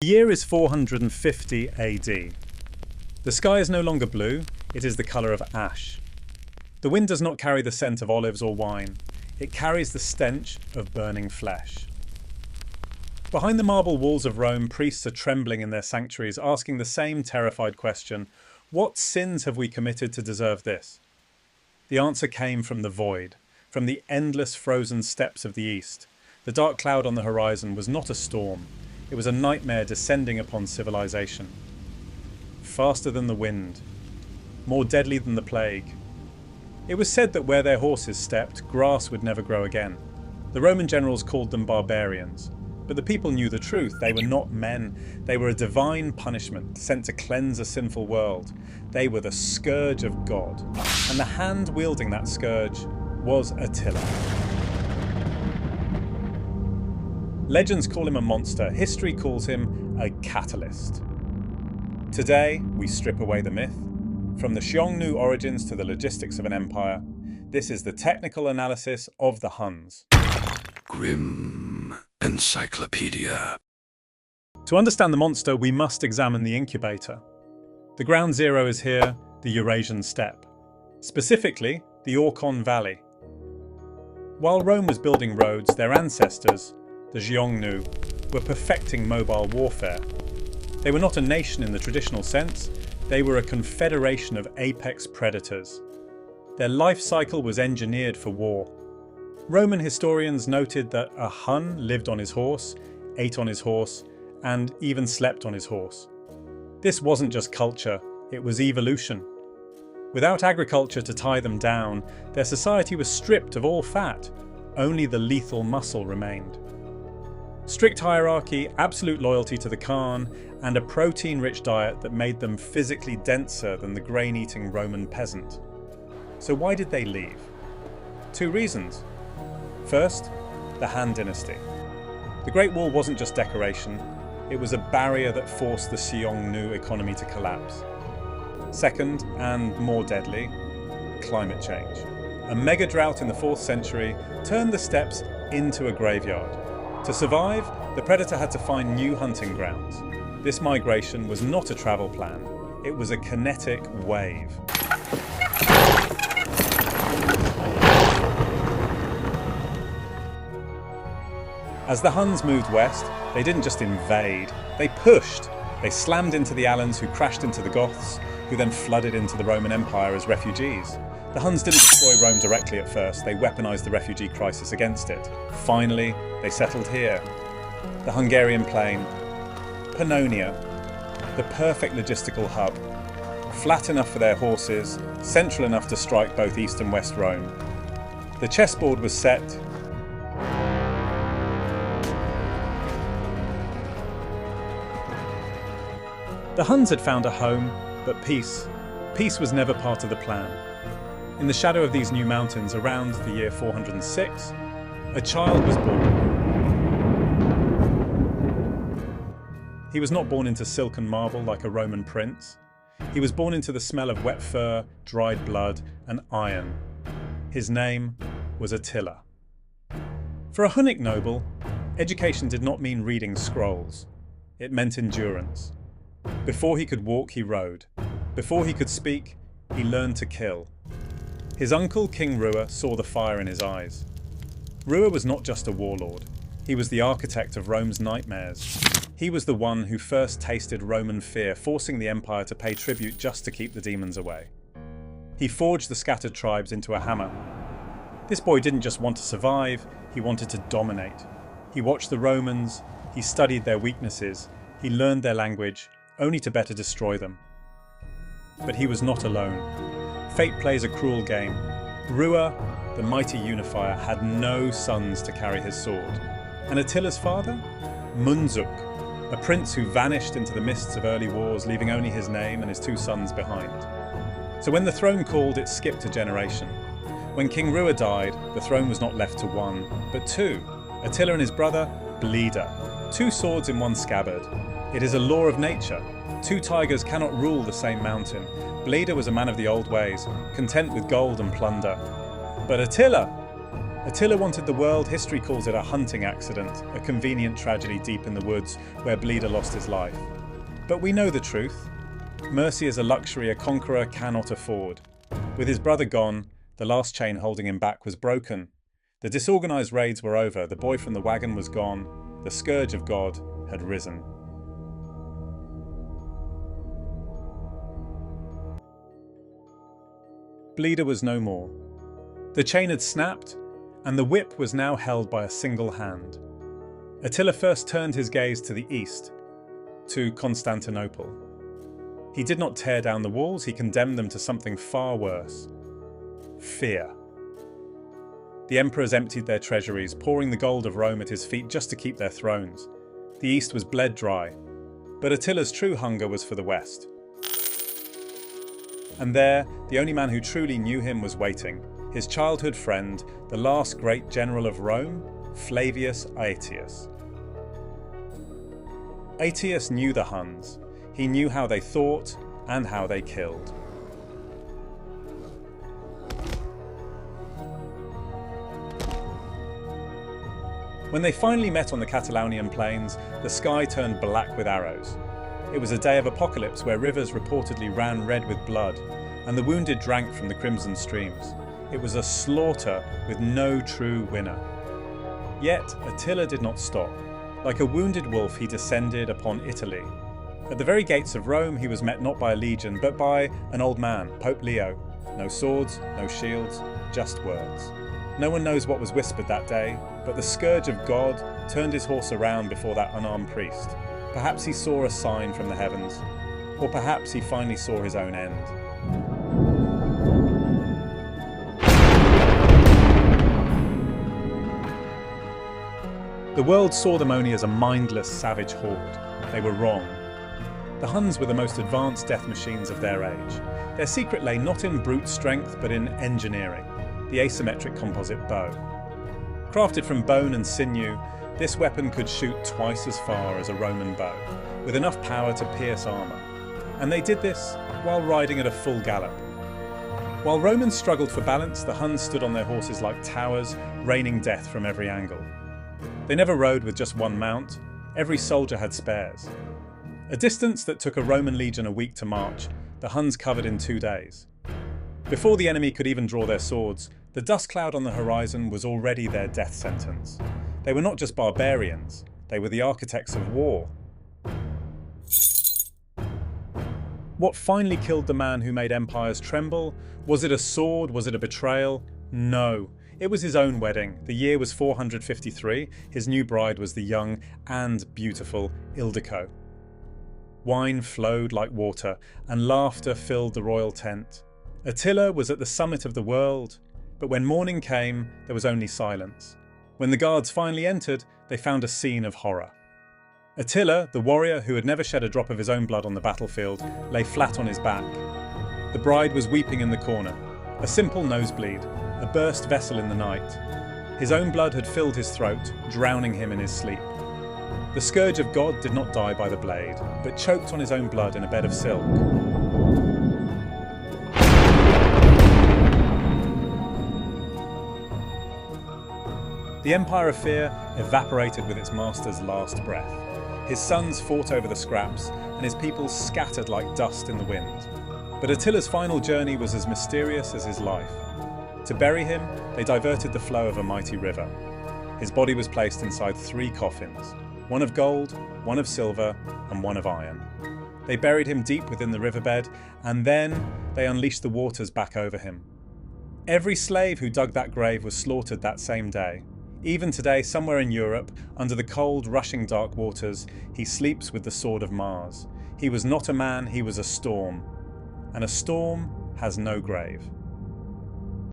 year is 450 AD. The sky is no longer blue, it is the colour of ash. The wind does not carry the scent of olives or wine, it carries the stench of burning flesh. Behind the marble walls of Rome, priests are trembling in their sanctuaries, asking the same terrified question: what sins have we committed to deserve this? The answer came from the void, from the endless frozen steppes of the east. The dark cloud on the horizon was not a storm, it was a nightmare descending upon civilization. Faster than the wind, more deadly than the plague. It was said that where their horses stepped, grass would never grow again. The Roman generals called them barbarians, but the people knew the truth. They were not men, they were a divine punishment sent to cleanse a sinful world. They were the scourge of God, and the hand wielding that scourge was Attila. Legends call him a monster, history calls him a catalyst. Today, we strip away the myth. From the Xiongnu origins to the logistics of an empire, this is the technical analysis of the Huns. Grim Encyclopedia. To understand the monster, we must examine the incubator. The ground zero is here, the Eurasian steppe. Specifically, the Orkhon Valley. While Rome was building roads, their ancestors, the Xiongnu, were perfecting mobile warfare. They were not a nation in the traditional sense, they were a confederation of apex predators. Their life cycle was engineered for war. Roman historians noted that a Hun lived on his horse, ate on his horse, and even slept on his horse. This wasn't just culture, it was evolution. Without agriculture to tie them down, their society was stripped of all fat. Only the lethal muscle remained. Strict hierarchy, absolute loyalty to the Khan, and a protein-rich diet that made them physically denser than the grain-eating Roman peasant. So why did they leave? Two reasons. First, the Han dynasty. The Great Wall wasn't just decoration, it was a barrier that forced the Xiongnu economy to collapse. Second, and more deadly, climate change. A mega drought in the 4th century turned the steppes into a graveyard. To survive, the predator had to find new hunting grounds. This migration was not a travel plan, it was a kinetic wave. As the Huns moved west, they didn't just invade, they pushed. They slammed into the Alans, who crashed into the Goths, who then flooded into the Roman Empire as refugees. The Huns didn't destroy Rome directly at first, they weaponized the refugee crisis against it. Finally, they settled here. The Hungarian plain, Pannonia, the perfect logistical hub. Flat enough for their horses, central enough to strike both East and West Rome. The chessboard was set. The Huns had found a home, but peace was never part of the plan. In the shadow of these new mountains, around the year 406, a child was born. He was not born into silk and marble like a Roman prince. He was born into the smell of wet fur, dried blood, and iron. His name was Attila. For a Hunnic noble, education did not mean reading scrolls. It meant endurance. Before he could walk, he rode. Before he could speak, he learned to kill. His uncle, King Rua, saw the fire in his eyes. Rua was not just a warlord. He was the architect of Rome's nightmares. He was the one who first tasted Roman fear, forcing the empire to pay tribute just to keep the demons away. He forged the scattered tribes into a hammer. This boy didn't just want to survive, he wanted to dominate. He watched the Romans, he studied their weaknesses, he learned their language, only to better destroy them. But he was not alone. Fate plays a cruel game. Rua, the mighty unifier, had no sons to carry his sword. And Attila's father? Mundzuk, a prince who vanished into the mists of early wars, leaving only his name and his 2 sons behind. So when the throne called, it skipped a generation. When King Rua died, the throne was not left to 1, but 2. Attila and his brother, Bleda. 2 swords in 1 scabbard. It is a law of nature. 2 tigers cannot rule the same mountain. Bleda was a man of the old ways, content with gold and plunder. But Attila Attila wanted the world. History calls it a hunting accident, a convenient tragedy deep in the woods where Blida lost his life. But we know the truth. Mercy is a luxury a conqueror cannot afford. With his brother gone, the last chain holding him back was broken. The disorganized raids were over, the boy from the wagon was gone, the Scourge of God had risen. Blida was no more. The chain had snapped, and the whip was now held by a single hand. Attila first turned his gaze to the east, to Constantinople. He did not tear down the walls, he condemned them to something far worse: fear. The emperors emptied their treasuries, pouring the gold of Rome at his feet just to keep their thrones. The east was bled dry, but Attila's true hunger was for the west. And there, the only man who truly knew him was waiting, his childhood friend, the last great general of Rome, Flavius Aetius. Aetius knew the Huns. He knew how they thought and how they killed. When they finally met on the Catalonian plains, the sky turned black with arrows. It was a day of apocalypse where rivers reportedly ran red with blood, and the wounded drank from the crimson streams. It was a slaughter with no true winner. Yet Attila did not stop. Like a wounded wolf, he descended upon Italy. At the very gates of Rome, he was met not by a legion, but by an old man, Pope Leo. No swords, no shields, just words. No one knows what was whispered that day, but the Scourge of God turned his horse around before that unarmed priest. Perhaps he saw a sign from the heavens, or perhaps he finally saw his own end. The world saw them only as a mindless, savage horde. They were wrong. The Huns were the most advanced death machines of their age. Their secret lay not in brute strength, but in engineering, the asymmetric composite bow. Crafted from bone and sinew, this weapon could shoot twice as far as a Roman bow, with enough power to pierce armour. And they did this while riding at a full gallop. While Romans struggled for balance, the Huns stood on their horses like towers, raining death from every angle. They never rode with just one mount. Every soldier had spares. A distance that took a Roman legion a week to march, the Huns covered in 2 days. Before the enemy could even draw their swords, the dust cloud on the horizon was already their death sentence. They were not just barbarians, they were the architects of war. What finally killed the man who made empires tremble? Was it a sword? Was it a betrayal? No. It was his own wedding. The year was 453. His new bride was the young and beautiful Ildico. Wine flowed like water, and laughter filled the royal tent. Attila was at the summit of the world, but when morning came, there was only silence. When the guards finally entered, they found a scene of horror. Attila, the warrior who had never shed a drop of his own blood on the battlefield, lay flat on his back. The bride was weeping in the corner. A simple nosebleed, a burst vessel in the night. His own blood had filled his throat, drowning him in his sleep. The Scourge of God did not die by the blade, but choked on his own blood in a bed of silk. The Empire of Fear evaporated with its master's last breath. His sons fought over the scraps, and his people scattered like dust in the wind. But Attila's final journey was as mysterious as his life. To bury him, they diverted the flow of a mighty river. His body was placed inside 3 coffins, one of gold, one of silver, and one of iron. They buried him deep within the riverbed, and then they unleashed the waters back over him. Every slave who dug that grave was slaughtered that same day. Even today, somewhere in Europe, under the cold, rushing dark waters, he sleeps with the sword of Mars. He was not a man, he was a storm. And a storm has no grave.